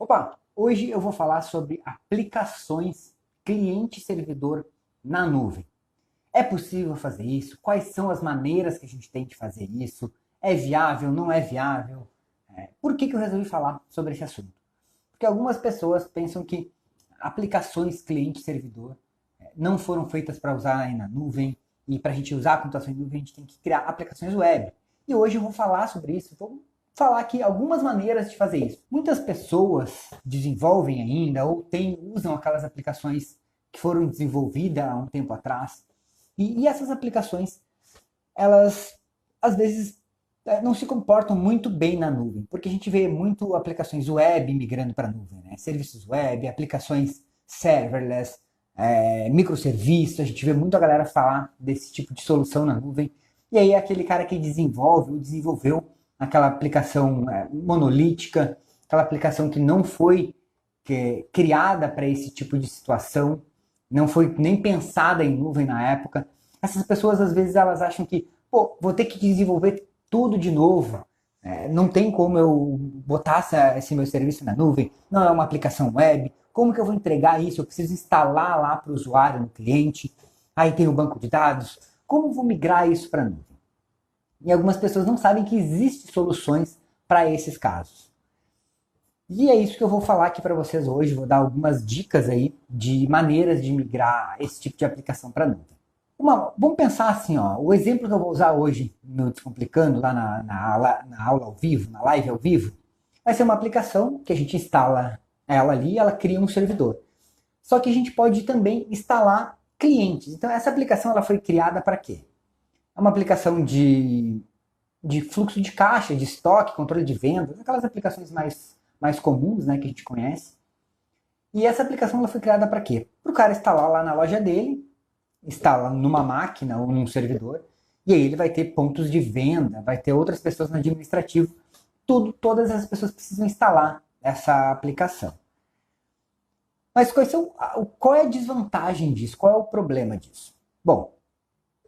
Opa, hoje eu vou falar sobre aplicações cliente-servidor na nuvem. É possível fazer isso? Quais são as maneiras que a gente tem de fazer isso? É viável? Não é viável? Por que eu resolvi falar sobre esse assunto? Porque algumas pessoas pensam que aplicações cliente-servidor não foram feitas para usar aí na nuvem, e para a gente usar a computação em nuvem a gente tem que criar aplicações web. E hoje eu vou falar sobre isso, vou falar aqui algumas maneiras de fazer isso. Muitas pessoas desenvolvem ainda ou usam aquelas aplicações que foram desenvolvidas há um tempo atrás, e essas aplicações, elas às vezes não se comportam muito bem na nuvem, porque a gente vê muito aplicações web migrando para a nuvem, né? Serviços web, aplicações serverless, microserviços, a gente vê muito a galera falar desse tipo de solução na nuvem, e aí aquele cara que desenvolve ou desenvolveu aquela aplicação monolítica, aquela aplicação que não foi criada para esse tipo de situação, não foi nem pensada em nuvem na época. Essas pessoas, às vezes, elas acham que, pô, vou ter que desenvolver tudo de novo. Não tem como eu botar esse meu serviço na nuvem, não é uma aplicação web. Como que eu vou entregar isso? Eu preciso instalar lá para o usuário, no cliente. Aí tem o banco de dados. Como eu vou migrar isso para a nuvem? E algumas pessoas não sabem que existem soluções para esses casos. E é isso que eu vou falar aqui para vocês hoje. Vou dar algumas dicas aí de maneiras de migrar esse tipo de aplicação para a nuvem. Vamos pensar assim, ó, o exemplo que eu vou usar hoje no Descomplicando, lá na aula ao vivo, na live ao vivo, vai ser uma aplicação que a gente instala ela ali, ela cria um servidor. Só que a gente pode também instalar clientes. Então essa aplicação ela foi criada para quê? É uma aplicação de fluxo de caixa, de estoque, controle de vendas, aquelas aplicações mais comuns, né, que a gente conhece. E essa aplicação ela foi criada para quê? Para o cara instalar lá na loja dele, instala numa máquina ou num servidor, e aí ele vai ter pontos de venda, vai ter outras pessoas no administrativo, todas as pessoas precisam instalar essa aplicação. Mas qual é a desvantagem disso? Qual é o problema disso? Bom,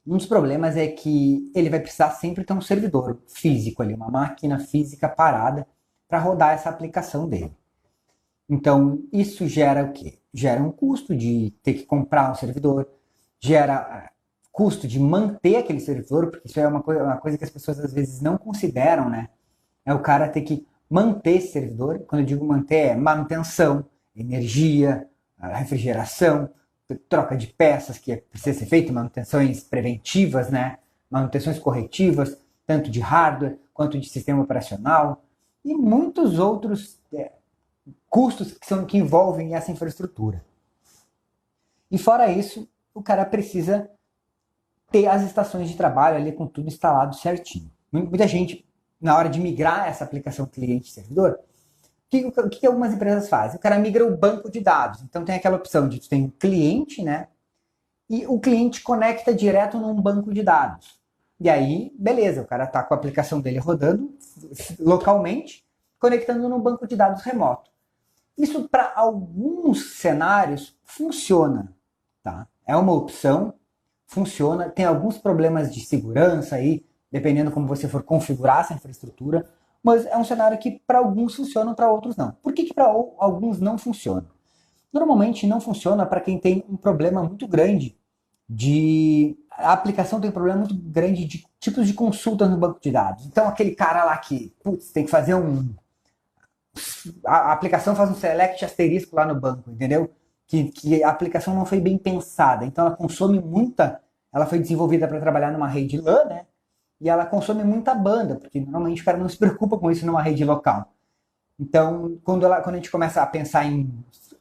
um dos problemas é que ele vai precisar sempre ter um servidor físico ali, uma máquina física parada para rodar essa aplicação dele. Então, isso gera o quê? Gera um custo de ter que comprar um servidor, gera custo de manter aquele servidor, porque isso é uma coisa que as pessoas às vezes não consideram, né? É o cara ter que manter esse servidor. Quando eu digo manter, é manutenção, energia, refrigeração, troca de peças que precisa ser feita, manutenções preventivas, né? Manutenções corretivas, tanto de hardware quanto de sistema operacional, e muitos outros custos que envolvem essa infraestrutura. E fora isso, o cara precisa ter as estações de trabalho ali com tudo instalado certinho. Muita gente, na hora de migrar essa aplicação cliente-servidor, o que algumas empresas fazem? O cara migra o banco de dados. Então tem aquela opção de tu tem um cliente, né? E o cliente conecta direto num banco de dados. E aí, beleza, o cara tá com a aplicação dele rodando localmente, conectando num banco de dados remoto. Isso para alguns cenários funciona, tá? É uma opção, funciona, tem alguns problemas de segurança aí, dependendo como você for configurar essa infraestrutura, mas é um cenário que para alguns funciona, para outros não. Por que para alguns não funciona? Normalmente não funciona para quem tem um problema muito grande a aplicação tem um problema muito grande de tipos de consulta no banco de dados. Então aquele cara lá que, putz, tem que fazer a aplicação faz um select asterisco lá no banco, entendeu? Que a aplicação não foi bem pensada, então ela consome ela foi desenvolvida para trabalhar numa rede LAN, né? E ela consome muita banda, porque normalmente o cara não se preocupa com isso numa rede local. Então, quando a gente começa a pensar em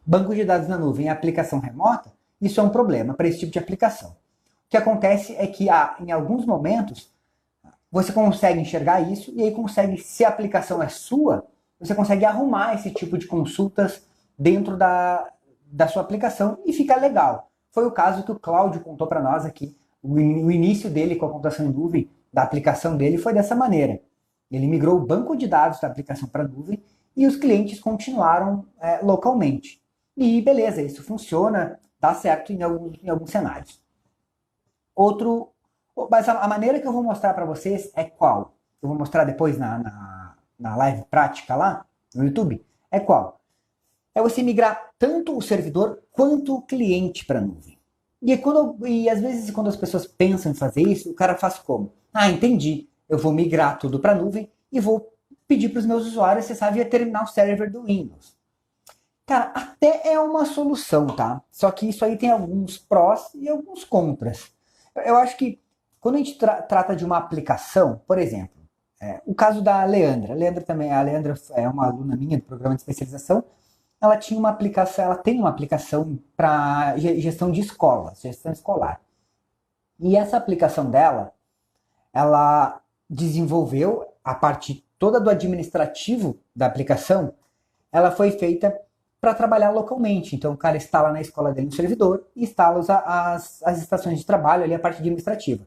banco de dados na nuvem e aplicação remota, isso é um problema para esse tipo de aplicação. O que acontece é que em alguns momentos você consegue enxergar isso e aí consegue, se a aplicação é sua, você consegue arrumar esse tipo de consultas dentro da sua aplicação e fica legal. Foi o caso que o Cláudio contou para nós aqui. O início dele com a computação em nuvem, da aplicação dele, foi dessa maneira. Ele migrou o banco de dados da aplicação para a nuvem e os clientes continuaram localmente. E beleza, isso funciona, dá certo em alguns cenários. Mas a maneira que eu vou mostrar para vocês é Eu vou mostrar depois na live prática lá, no YouTube, é qual? é você migrar tanto o servidor quanto o cliente para a nuvem. E às vezes, quando as pessoas pensam em fazer isso, o cara faz como? Ah, entendi. Eu vou migrar tudo para a nuvem e vou pedir para os meus usuários acessar via terminal server do Windows. Cara, até é uma solução, tá? Só que isso aí tem alguns prós e alguns contras. Eu acho que quando a gente trata de uma aplicação, por exemplo, o caso da Leandra. A Leandra é uma aluna minha do programa de especialização. Ela tinha uma aplicação, ela tem uma aplicação para gestão de escolas, gestão escolar. E essa aplicação dela, ela desenvolveu a parte toda do administrativo da aplicação, ela foi feita para trabalhar localmente. Então o cara instala na escola dele um servidor e instala as estações de trabalho ali, a parte administrativa.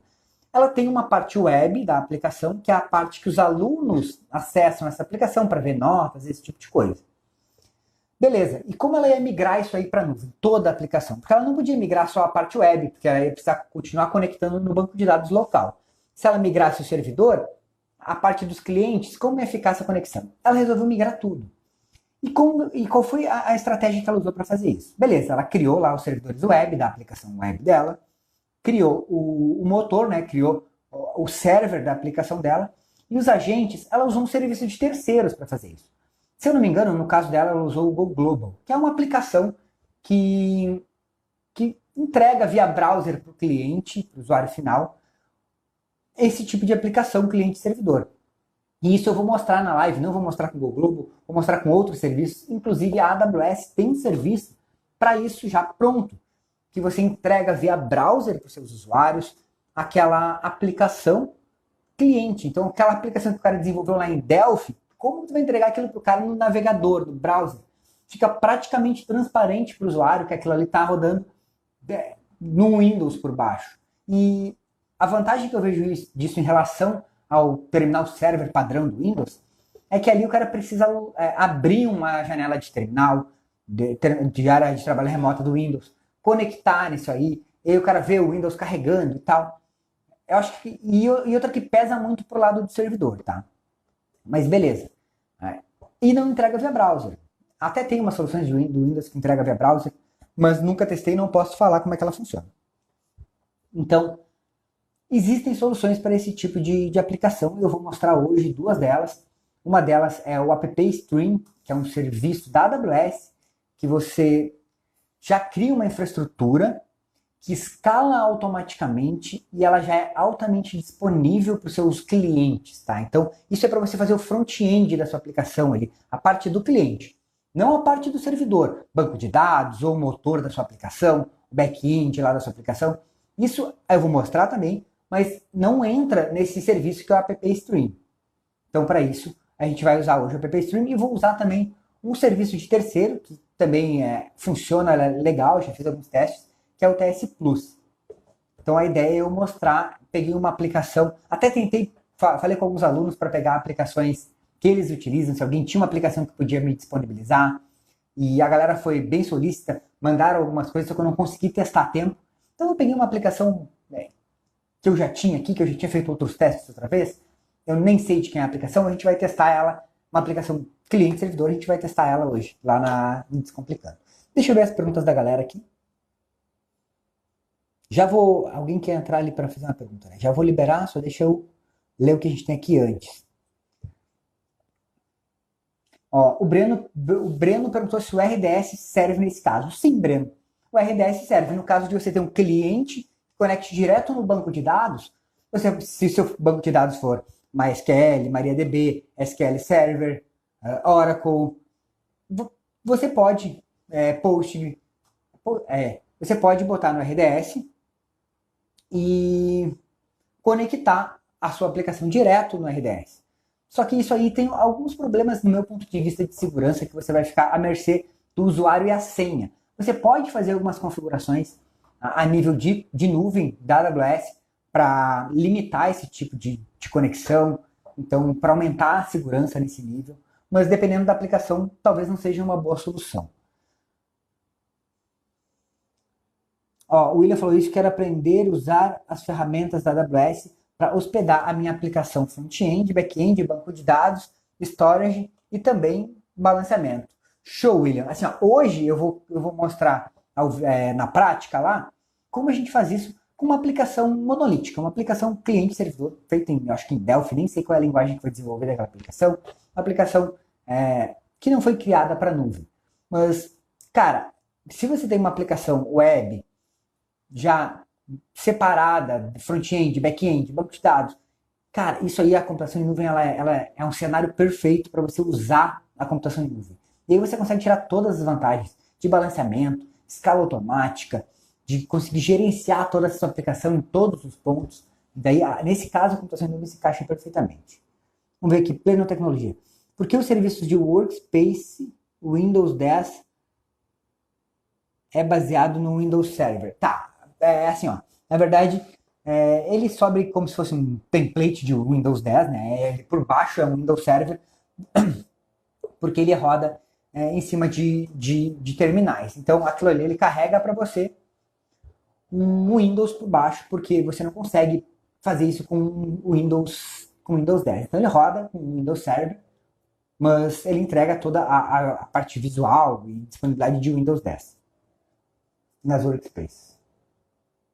Ela tem uma parte web da aplicação, que é a parte que os alunos acessam essa aplicação para ver notas, esse tipo de coisa. Beleza, e como ela ia migrar isso aí para a nuvem? Toda a aplicação. Porque ela não podia migrar só a parte web, porque ela ia precisar continuar conectando no banco de dados local. Se ela migrasse o servidor, a parte dos clientes, como ia ficar essa conexão? Ela resolveu migrar tudo. E qual foi a estratégia que ela usou para fazer isso? Beleza, ela criou lá os servidores web, da aplicação web dela, criou o motor, né, criou o server da aplicação dela, e os agentes, ela usou um serviço de terceiros para fazer isso. Se eu não me engano, no caso dela, ela usou o Go Global, que é uma aplicação que entrega via browser para o cliente, para o usuário final, esse tipo de aplicação cliente-servidor. E isso eu vou mostrar na live, não vou mostrar com o Go Global, vou mostrar com outros serviços. Inclusive a AWS tem serviço para isso já pronto, que você entrega via browser para os seus usuários aquela aplicação cliente. Então aquela aplicação que o cara desenvolveu lá em Delphi, como você vai entregar aquilo para o cara no navegador, no browser? Fica praticamente transparente para o usuário que aquilo ali está rodando no Windows por baixo. E a vantagem que eu vejo disso em relação ao terminal server padrão do Windows é que ali o cara precisa abrir uma janela de terminal, de área de trabalho remota do Windows, conectar isso aí, e aí o cara vê o Windows carregando e tal. Eu acho que, e outra que pesa muito pro lado do servidor, tá? Mas beleza. E não entrega via browser. Até tem umas soluções do Windows que entrega via browser, mas nunca testei e não posso falar como é que ela funciona. Então, existem soluções para esse tipo de aplicação. Eu vou mostrar hoje duas delas. Uma delas é o App Stream, que é um serviço da AWS, que você já cria uma infraestrutura que escala automaticamente e ela já é altamente disponível para os seus clientes, tá? Então, isso é para você fazer o front-end da sua aplicação ali, a parte do cliente, não a parte do servidor, banco de dados ou motor da sua aplicação, o back-end lá da sua aplicação. Isso eu vou mostrar também, mas não entra nesse serviço que é o App Stream. Então, para isso, a gente vai usar hoje o App Stream e vou usar também um serviço de terceiro, que também funciona legal, já fiz alguns testes, que é o TS Plus. Então a ideia é eu mostrar, peguei uma aplicação, até falei com alguns alunos para pegar aplicações que eles utilizam, se alguém tinha uma aplicação que podia me disponibilizar, e a galera foi bem solícita, mandaram algumas coisas, só que eu não consegui testar a tempo. Então eu peguei uma aplicação que eu já tinha aqui, que eu já tinha feito outros testes outra vez, eu nem sei de quem é a aplicação, a gente vai testar ela, uma aplicação cliente-servidor, a gente vai testar ela hoje, lá no Descomplicando. Deixa eu ver as perguntas da galera aqui. Alguém quer entrar ali para fazer uma pergunta, né? Já vou liberar, só deixa eu ler o que a gente tem aqui antes. Ó, o Breno perguntou se o RDS serve nesse caso. Sim, Breno. O RDS serve no caso de você ter um cliente que conecte direto no banco de dados. Se o seu banco de dados for MySQL, MariaDB, SQL Server, Oracle, você pode você pode botar no RDS e conectar a sua aplicação direto no RDS. Só que isso aí tem alguns problemas no meu ponto de vista de segurança, que você vai ficar à mercê do usuário e a senha. Você pode fazer algumas configurações a nível de nuvem da AWS para limitar esse tipo de conexão, então para aumentar a segurança nesse nível, mas dependendo da aplicação talvez não seja uma boa solução. Ó, o William falou isso, quero aprender a usar as ferramentas da AWS para hospedar a minha aplicação front-end, back-end, banco de dados, storage e também balanceamento. Show, William. Assim, ó, hoje eu vou mostrar na prática lá como a gente faz isso com uma aplicação monolítica, uma aplicação cliente-servidor, feita em, eu acho que em Delphi, nem sei qual é a linguagem que foi desenvolvida aquela aplicação, uma aplicação que não foi criada para nuvem. Mas, cara, se você tem uma aplicação web já separada, front-end, back-end, banco de dados, cara, isso aí, a computação em nuvem, ela é um cenário perfeito para você usar a computação em nuvem. E aí você consegue tirar todas as vantagens de balanceamento, escala automática, de conseguir gerenciar toda essa sua aplicação em todos os pontos. E daí, nesse caso, a computação em nuvem se encaixa perfeitamente. Vamos ver aqui, pleno tecnologia. Por que os serviços de Workspace Windows 10 é baseado no Windows Server? Tá, é assim, ó. Na verdade, ele sobe como se fosse um template de Windows 10, né? Ele, por baixo é um Windows Server, porque ele roda em cima de terminais. Então, aquilo ali ele carrega para você um Windows por baixo, porque você não consegue fazer isso com o Windows 10. Então, ele roda com o Windows Server, mas ele entrega toda a parte visual e disponibilidade de Windows 10 nas Workspaces.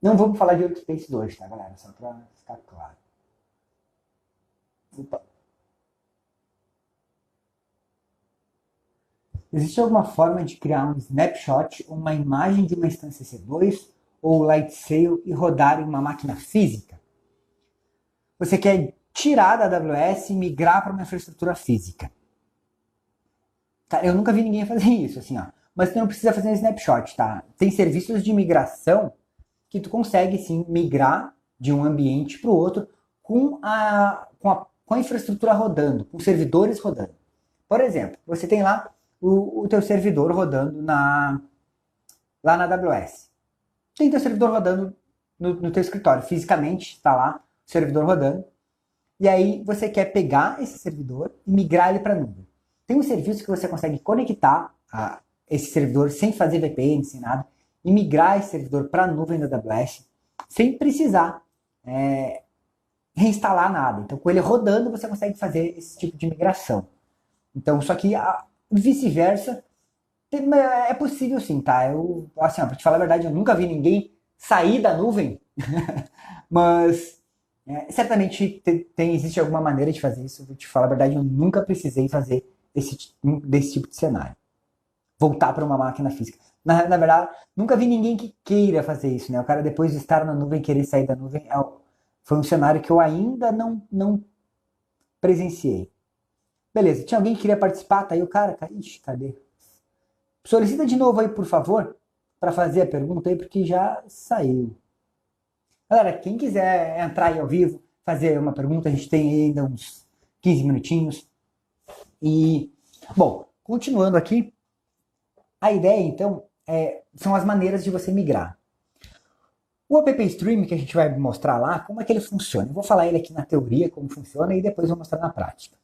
Não vamos falar de Workspaces hoje, tá, galera? Só para ficar claro. Opa. Existe alguma forma de criar um snapshot, uma imagem de uma instância C2 ou Lightsail e rodar em uma máquina física? Você quer tirar da AWS e migrar para uma infraestrutura física. Cara, eu nunca vi ninguém fazer isso, assim, ó. Mas tu não precisa fazer um snapshot, tá? Tem serviços de migração que tu consegue, sim, migrar de um ambiente para o outro com a infraestrutura rodando, com servidores rodando. Por exemplo, você tem lá o teu servidor rodando lá na AWS. Tem teu servidor rodando no teu escritório. Fisicamente, está lá o servidor rodando. E aí você quer pegar esse servidor e migrar ele para a nuvem. Tem um serviço que você consegue conectar a esse servidor sem fazer VPN, sem nada, e migrar esse servidor para a nuvem da AWS sem precisar reinstalar nada. Então, com ele rodando, você consegue fazer esse tipo de migração. Então, só que vice-versa, é possível sim, tá? Eu, assim, pra te falar a verdade, eu nunca vi ninguém sair da nuvem, mas certamente existe alguma maneira de fazer isso. Vou te falar a verdade, eu nunca precisei fazer desse tipo de cenário. Voltar para uma máquina física. Na verdade, nunca vi ninguém que queira fazer isso, né? O cara, depois de estar na nuvem, querer sair da nuvem, foi um cenário que eu ainda não presenciei. Beleza, tinha alguém que queria participar? Tá aí o cara? Ixi, cadê? Solicita de novo aí, por favor, para fazer a pergunta aí, porque já saiu. Galera, quem quiser entrar aí ao vivo, fazer uma pergunta, a gente tem ainda uns 15 minutinhos. E, bom, continuando aqui, a ideia, então, são as maneiras de você migrar. O App Stream, que a gente vai mostrar lá, como é que ele funciona? Eu vou falar ele aqui na teoria, como funciona, e depois vou mostrar na prática.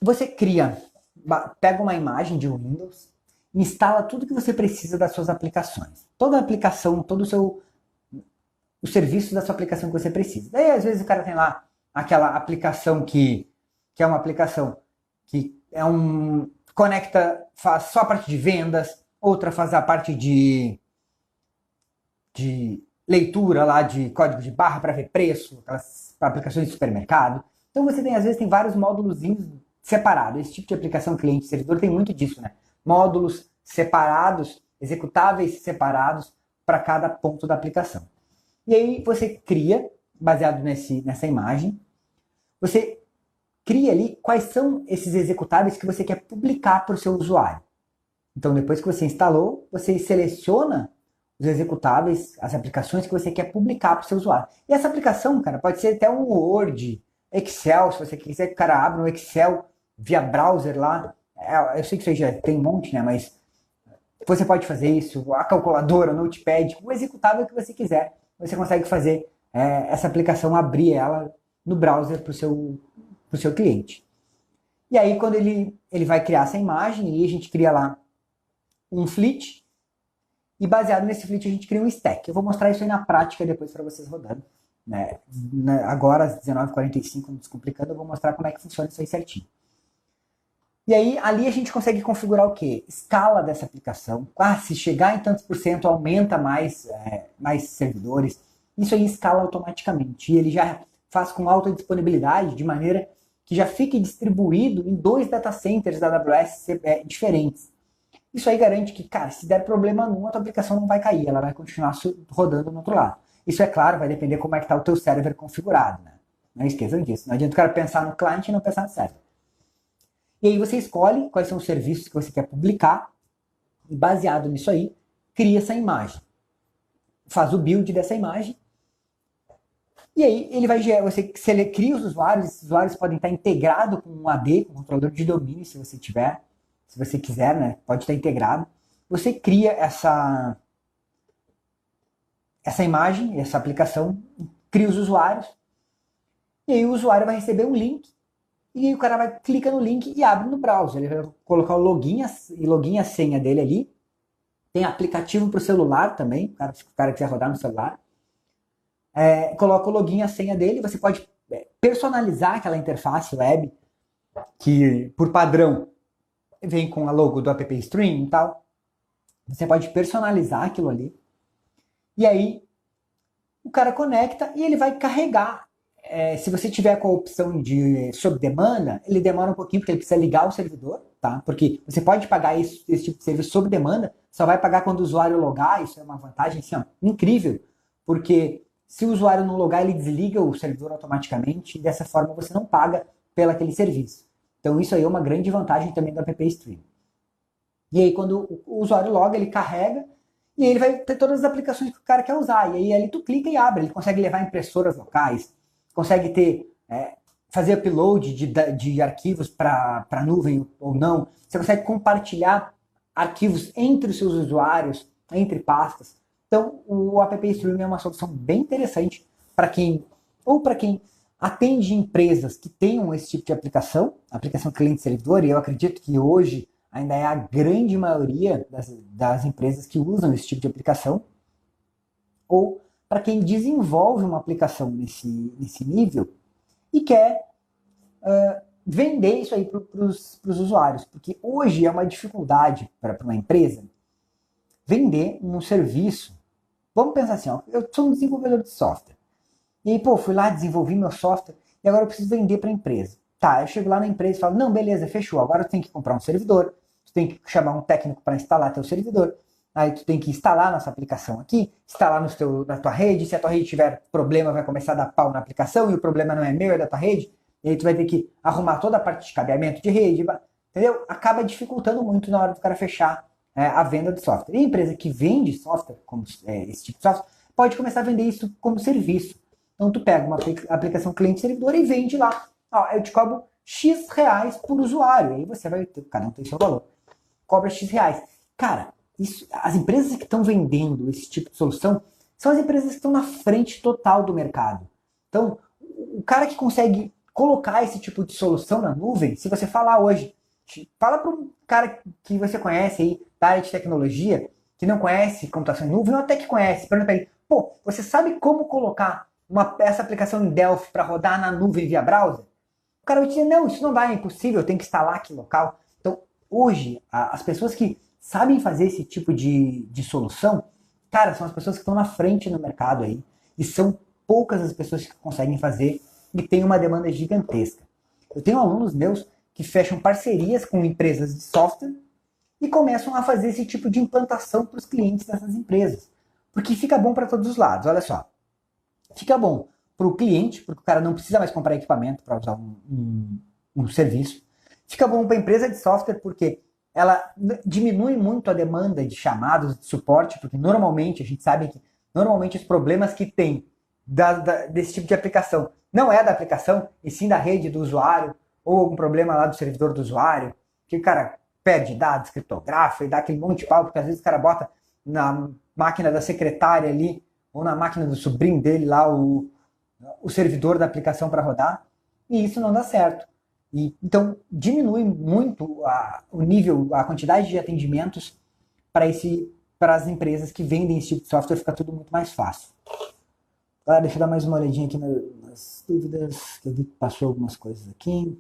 Você pega uma imagem de Windows, instala tudo que você precisa das suas aplicações. Toda a aplicação, todo o serviço da sua aplicação que você precisa. Daí, às vezes, o cara tem lá aquela aplicação que é uma aplicação que conecta, faz só a parte de vendas, outra faz a parte de leitura lá de código de barra para ver preço, aquelas aplicações de supermercado. Então você às vezes tem vários módulos separados. Esse tipo de aplicação cliente-servidor tem muito disso, né? Módulos separados, executáveis separados para cada ponto da aplicação. E aí você cria, baseado nessa imagem, você cria ali quais são esses executáveis que você quer publicar para o seu usuário. Então, depois que você instalou, você seleciona os executáveis, as aplicações que você quer publicar para o seu usuário. E essa aplicação, cara, pode ser até um Word, Excel, se você quiser que o cara abra um Excel via browser lá. Eu sei que isso aí já tem um monte, né? Mas você pode fazer isso, a calculadora, o Notepad, o executável que você quiser. Você consegue fazer essa aplicação, abrir ela no browser para o seu cliente. E aí, quando ele vai criar essa imagem, e a gente cria lá um fleet, e baseado nesse fleet a gente cria um stack. Eu vou mostrar isso aí na prática depois para vocês rodando. Né? Agora, às 19h45, Descomplicando, eu vou mostrar como é que funciona isso aí certinho. E aí, ali a gente consegue configurar o quê? Escala dessa aplicação. Ah, se chegar em tantos por cento, aumenta mais servidores. Isso aí escala automaticamente. E ele já faz com alta disponibilidade, de maneira que já fique distribuído em 2 data centers da AWS diferentes. Isso aí garante que, cara, se der problema num, a tua aplicação não vai cair, ela vai continuar rodando no outro lado. Isso, é claro, vai depender como é que está o teu server configurado, né? Não esqueçam disso. Não adianta o cara pensar no cliente e não pensar no server. E aí você escolhe quais são os serviços que você quer publicar e, baseado nisso aí, cria essa imagem. Faz o build dessa imagem. E aí ele vai gerar, você cria os usuários, esses usuários podem estar integrados com um AD, com um controlador de domínio, se você tiver, se você quiser, né? Pode estar integrado. Você cria essa imagem, essa aplicação, cria os usuários, e aí o usuário vai receber um link, e aí o cara vai clica no link e abre no browser. Ele vai colocar o login e a senha dele ali. Tem aplicativo para o celular também, se o cara quiser rodar no celular. Coloca o login e a senha dele, você pode personalizar aquela interface web, que por padrão vem com a logo do app Stream e tal. Você pode personalizar aquilo ali. E aí o cara conecta e ele vai carregar. Se você tiver com a opção de sob demanda, ele demora um pouquinho porque ele precisa ligar o servidor, tá? Porque você pode pagar esse tipo de serviço sob demanda, só vai pagar quando o usuário logar. Isso é uma vantagem assim, ó, incrível, porque se o usuário não logar, ele desliga o servidor automaticamente e dessa forma você não paga pelo aquele serviço. Então isso aí é uma grande vantagem também do app Stream. E aí quando o usuário loga, ele carrega e aí ele vai ter todas as aplicações que o cara quer usar. E aí ali tu clica e abre. Ele consegue levar impressoras locais, consegue fazer upload de arquivos para a nuvem ou não. Você consegue compartilhar arquivos entre os seus usuários, entre pastas. Então, o app Stream é uma solução bem interessante para quem atende empresas que tenham esse tipo de aplicação cliente-servidor, e eu acredito que hoje ainda é a grande maioria das empresas que usam esse tipo de aplicação, ou para quem desenvolve uma aplicação nesse nível e quer vender isso aí para os usuários. Porque hoje é uma dificuldade para uma empresa vender um serviço. Vamos pensar assim, ó, eu sou um desenvolvedor de software. E aí, fui lá, desenvolvi meu software e agora eu preciso vender para a empresa. Tá, eu chego lá na empresa e falo, não, beleza, fechou. Agora tu tem que comprar um servidor, tu tem que chamar um técnico para instalar teu servidor. Aí tu tem que instalar nossa aplicação aqui, instalar na tua rede. Se a tua rede tiver problema, vai começar a dar pau na aplicação, e o problema não é meu, é da tua rede. E aí tu vai ter que arrumar toda a parte de cabeamento de rede, entendeu? Acaba dificultando muito na hora do cara fechar a venda do software. E a empresa que vende software, como esse tipo de software, pode começar a vender isso como serviço. Então tu pega uma aplicação cliente-servidor e vende lá. Ó, eu te cobro X reais por usuário. E aí você vai ter, cada um tem seu valor. Cobra X reais. Cara, as empresas que estão vendendo esse tipo de solução são as empresas que estão na frente total do mercado. Então, o cara que consegue colocar esse tipo de solução na nuvem, se você falar hoje, fala para um cara que você conhece aí, da área de tecnologia, que não conhece computação em nuvem, ou até que conhece, pergunta para ele, você sabe como colocar essa aplicação em Delphi para rodar na nuvem via browser? O cara vai dizer, não, isso não dá, é impossível, eu tenho que instalar aqui local. Então, hoje, as pessoas que sabem fazer esse tipo de solução, cara, são as pessoas que estão na frente no mercado aí. E são poucas as pessoas que conseguem fazer e tem uma demanda gigantesca. Eu tenho alunos meus que fecham parcerias com empresas de software e começam a fazer esse tipo de implantação para os clientes dessas empresas. Porque fica bom para todos os lados, olha só. Fica bom para o cliente, porque o cara não precisa mais comprar equipamento para usar um serviço. Fica bom para a empresa de software, porque ela diminui muito a demanda de chamados de suporte, porque normalmente, a gente sabe que normalmente os problemas que tem desse tipo de aplicação não é da aplicação, e sim da rede do usuário, ou algum problema lá do servidor do usuário, que o cara perde dados, criptografa e dá aquele monte de pau, porque às vezes o cara bota na máquina da secretária ali, ou na máquina do sobrinho dele lá, o servidor da aplicação para rodar, e isso não dá certo. Então, diminui muito o nível, a quantidade de atendimentos para as empresas que vendem esse tipo de software, fica tudo muito mais fácil. Agora, deixa eu dar mais uma olhadinha aqui nas dúvidas, que eu vi que passou algumas coisas aqui.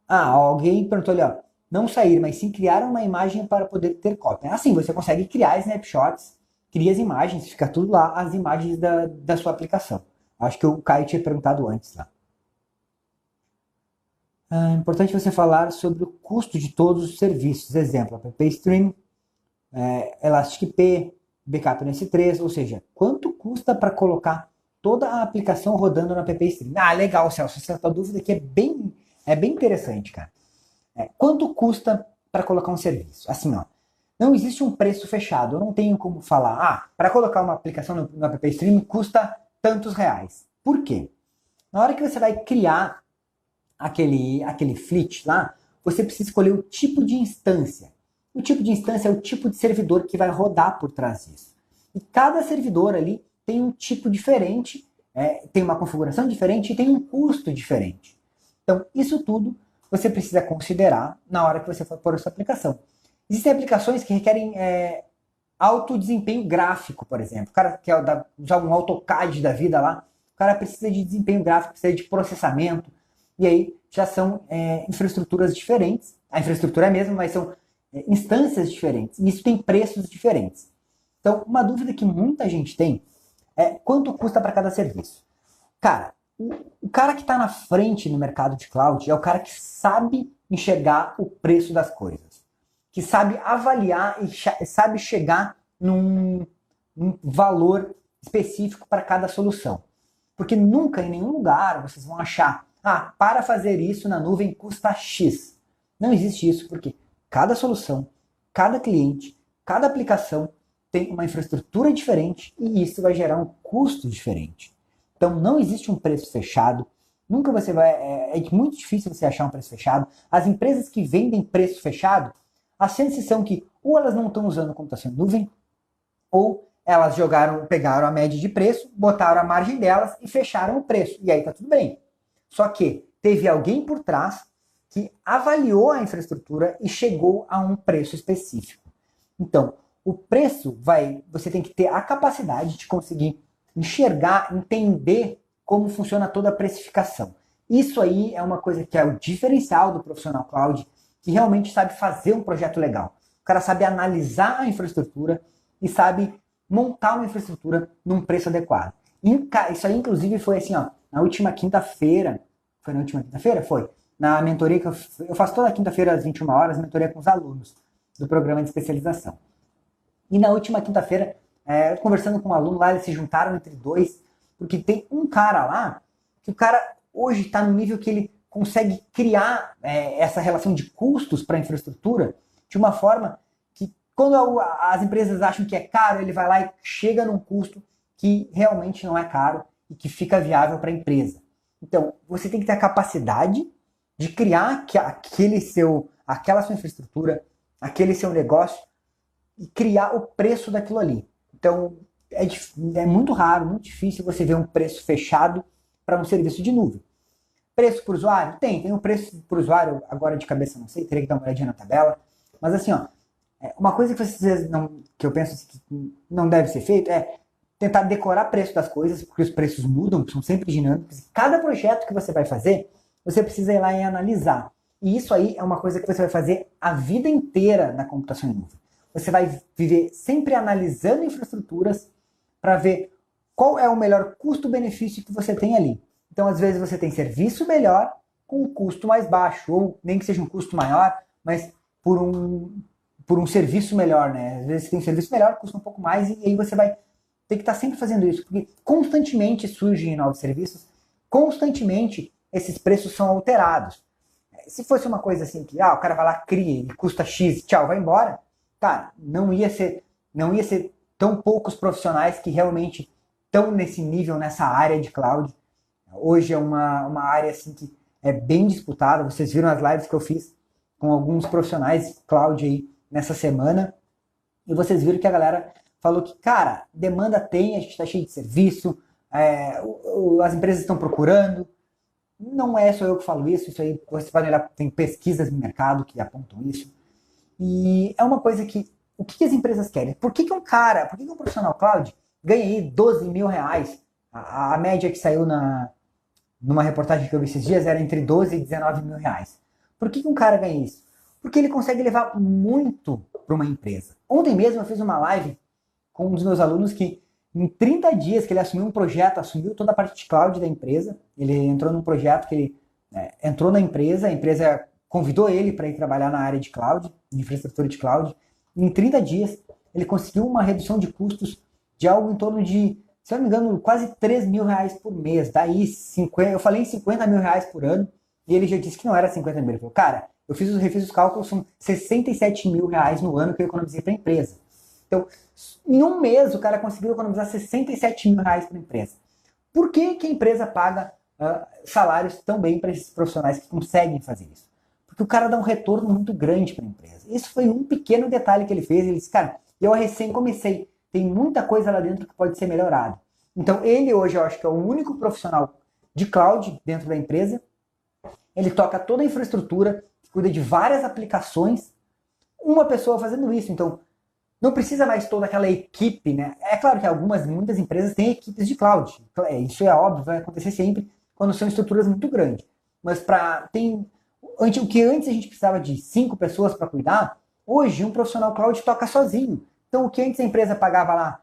Ah, alguém perguntou ali, ó, não sair, mas sim criar uma imagem para poder ter cópia. Assim, você consegue criar snapshots, cria as imagens, fica tudo lá, as imagens da sua aplicação. Acho que o Caio tinha perguntado antes lá. É importante você falar sobre o custo de todos os serviços. Exemplo, app Stream, Elastic P, Backup no S3, ou seja, quanto custa para colocar toda a aplicação rodando no app Stream? Ah, legal, Celso, essa tua dúvida aqui é bem interessante, cara. Quanto custa para colocar um serviço? Assim, ó, não existe um preço fechado. Eu não tenho como falar, para colocar uma aplicação no app Stream custa tantos reais. Por quê? Na hora que você vai criar aquele fleet lá, você precisa escolher o tipo de instância. O tipo de instância é o tipo de servidor que vai rodar por trás disso. E cada servidor ali tem um tipo diferente, tem uma configuração diferente e tem um custo diferente. Então, isso tudo você precisa considerar na hora que você for pôr a sua aplicação. Existem aplicações que requerem alto desempenho gráfico, por exemplo. O cara quer usar um AutoCAD da vida lá, o cara precisa de desempenho gráfico, precisa de processamento, e aí já são infraestruturas diferentes. A infraestrutura é a mesma, mas são instâncias diferentes. E isso tem preços diferentes. Então, uma dúvida que muita gente tem é quanto custa para cada serviço. Cara, o cara que está na frente no mercado de cloud é o cara que sabe enxergar o preço das coisas, que sabe avaliar e sabe chegar num valor específico para cada solução. Porque nunca em nenhum lugar vocês vão achar, para fazer isso na nuvem custa X. Não existe isso, porque cada solução, cada cliente, cada aplicação tem uma infraestrutura diferente e isso vai gerar um custo diferente. Então não existe um preço fechado. Nunca você vai. É muito difícil você achar um preço fechado. As empresas que vendem preço fechado, as chances são que ou elas não estão usando computação em nuvem, ou elas pegaram a média de preço, botaram a margem delas e fecharam o preço. E aí tá tudo bem. Só que teve alguém por trás que avaliou a infraestrutura e chegou a um preço específico. Então, o preço você tem que ter a capacidade de conseguir enxergar, entender como funciona toda a precificação. Isso aí é uma coisa que é o diferencial do profissional cloud, que realmente sabe fazer um projeto legal. O cara sabe analisar a infraestrutura e sabe montar uma infraestrutura num preço adequado. Isso aí, inclusive, foi assim, ó, na última quinta-feira. Foi na última quinta-feira? Foi. Na mentoria que eu faço toda quinta-feira às 21 horas, mentoria com os alunos do programa de especialização. E na última quinta-feira, conversando com um aluno lá, eles se juntaram entre dois, porque tem um cara lá, que o cara hoje está no nível que ele consegue criar essa relação de custos para a infraestrutura de uma forma que, quando as empresas acham que é caro, ele vai lá e chega num custo que realmente não é caro e que fica viável para a empresa. Então, você tem que ter a capacidade de criar aquela sua infraestrutura, aquele seu negócio, e criar o preço daquilo ali. Então, é muito raro, muito difícil você ver um preço fechado para um serviço de nuvem. Preço por usuário? Tem um preço por usuário, agora de cabeça não sei, teria que dar uma olhadinha na tabela. Mas assim, ó, uma coisa que eu penso assim, que não deve ser feito é tentar decorar preço das coisas, porque os preços mudam, são sempre dinâmicos. Cada projeto que você vai fazer, você precisa ir lá e analisar. E isso aí é uma coisa que você vai fazer a vida inteira na computação em nuvem. Você vai viver sempre analisando infraestruturas para ver qual é o melhor custo-benefício que você tem ali. Então, às vezes, você tem serviço melhor com um custo mais baixo, ou nem que seja um custo maior, mas por um serviço melhor, né? Às vezes você tem um serviço melhor, custa um pouco mais, e aí você vai ter que estar sempre fazendo isso, porque constantemente surgem novos serviços, constantemente esses preços são alterados. Se fosse uma coisa assim que o cara vai lá, cria, e custa X, tchau, vai embora, cara, não ia ser tão poucos profissionais que realmente estão nesse nível, nessa área de cloud. Hoje é uma área assim que é bem disputada. Vocês viram as lives que eu fiz com alguns profissionais cloud aí nessa semana. E vocês viram que a galera falou que, cara, demanda tem, a gente está cheio de serviço, as empresas estão procurando. Não é só eu que falo isso aí você vai olhar, tem pesquisas no mercado que apontam isso. E é uma coisa que, o que as empresas querem? Por que um profissional cloud ganha aí 12 mil reais? A média que saiu numa reportagem que eu vi esses dias era entre 12 e 19 mil reais. Por que um cara ganha isso? Porque ele consegue levar muito para uma empresa. Ontem mesmo eu fiz uma live com um dos meus alunos que em 30 dias que ele assumiu um projeto, assumiu toda a parte de cloud da empresa, ele entrou num projeto que ele entrou na empresa, a empresa convidou ele para ir trabalhar na área de cloud, de infraestrutura de cloud. Em 30 dias ele conseguiu uma redução de custos de algo em torno de, se eu não me engano, quase 3 mil reais por mês. Daí, eu falei em 50 mil reais por ano, e ele já disse que não era 50 mil. Ele falou, cara, refiz os cálculos, são 67 mil reais no ano que eu economizei para a empresa. Então, em um mês, o cara conseguiu economizar 67 mil reais para a empresa. Por que a empresa paga salários tão bem para esses profissionais que conseguem fazer isso? Porque o cara dá um retorno muito grande para a empresa. Isso foi um pequeno detalhe que ele fez. Ele disse, cara, eu recém comecei, tem muita coisa lá dentro que pode ser melhorada. Então, ele hoje, eu acho que é o único profissional de cloud dentro da empresa. Ele toca toda a infraestrutura, cuida de várias aplicações, uma pessoa fazendo isso. Então, não precisa mais toda aquela equipe, né? É claro que muitas empresas têm equipes de cloud. Isso é óbvio, vai acontecer sempre quando são estruturas muito grandes. Mas o que antes a gente precisava de 5 pessoas para cuidar, hoje um profissional cloud toca sozinho. Então, o que antes a empresa pagava lá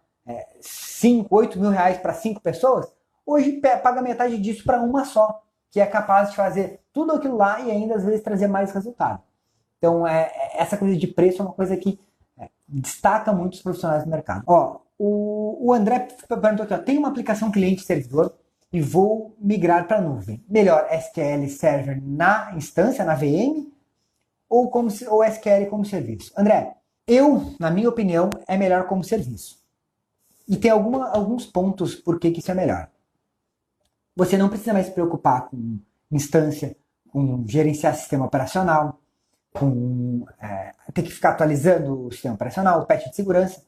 5, 8 mil reais para 5 pessoas, hoje paga metade disso para uma só, que é capaz de fazer tudo aquilo lá e ainda às vezes trazer mais resultado. Então, essa coisa de preço é uma coisa que destaca muito os profissionais do mercado. O André perguntou aqui, tem uma aplicação cliente-servidor e vou migrar para a nuvem. Melhor SQL Server na instância, na VM, ou SQL como serviço? André, na minha opinião, é melhor como serviço. E tem alguns pontos por que isso é melhor. Você não precisa mais se preocupar com instância, com gerenciar sistema operacional, com ter que ficar atualizando o sistema operacional, o patch de segurança.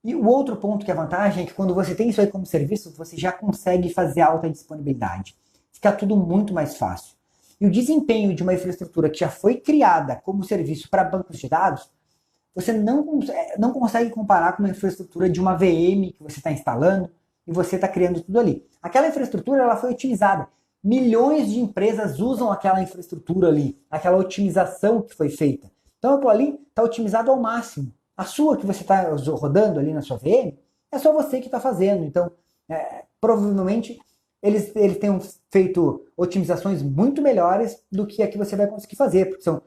E o outro ponto que é vantagem é que quando você tem isso aí como serviço, você já consegue fazer alta disponibilidade. Fica tudo muito mais fácil. E o desempenho de uma infraestrutura que já foi criada como serviço para bancos de dados, você não consegue comparar com uma infraestrutura de uma VM que você está instalando e você está criando tudo ali. Aquela infraestrutura ela foi otimizada. Milhões de empresas usam aquela infraestrutura ali, aquela otimização que foi feita. Então aquilo ali está otimizado ao máximo. A sua que você está rodando ali na sua VM, é só você que está fazendo. Então, provavelmente, eles tenham feito otimizações muito melhores do que a que você vai conseguir fazer, porque são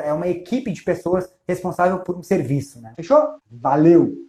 é uma equipe de pessoas responsável por um serviço, né? Fechou? Valeu!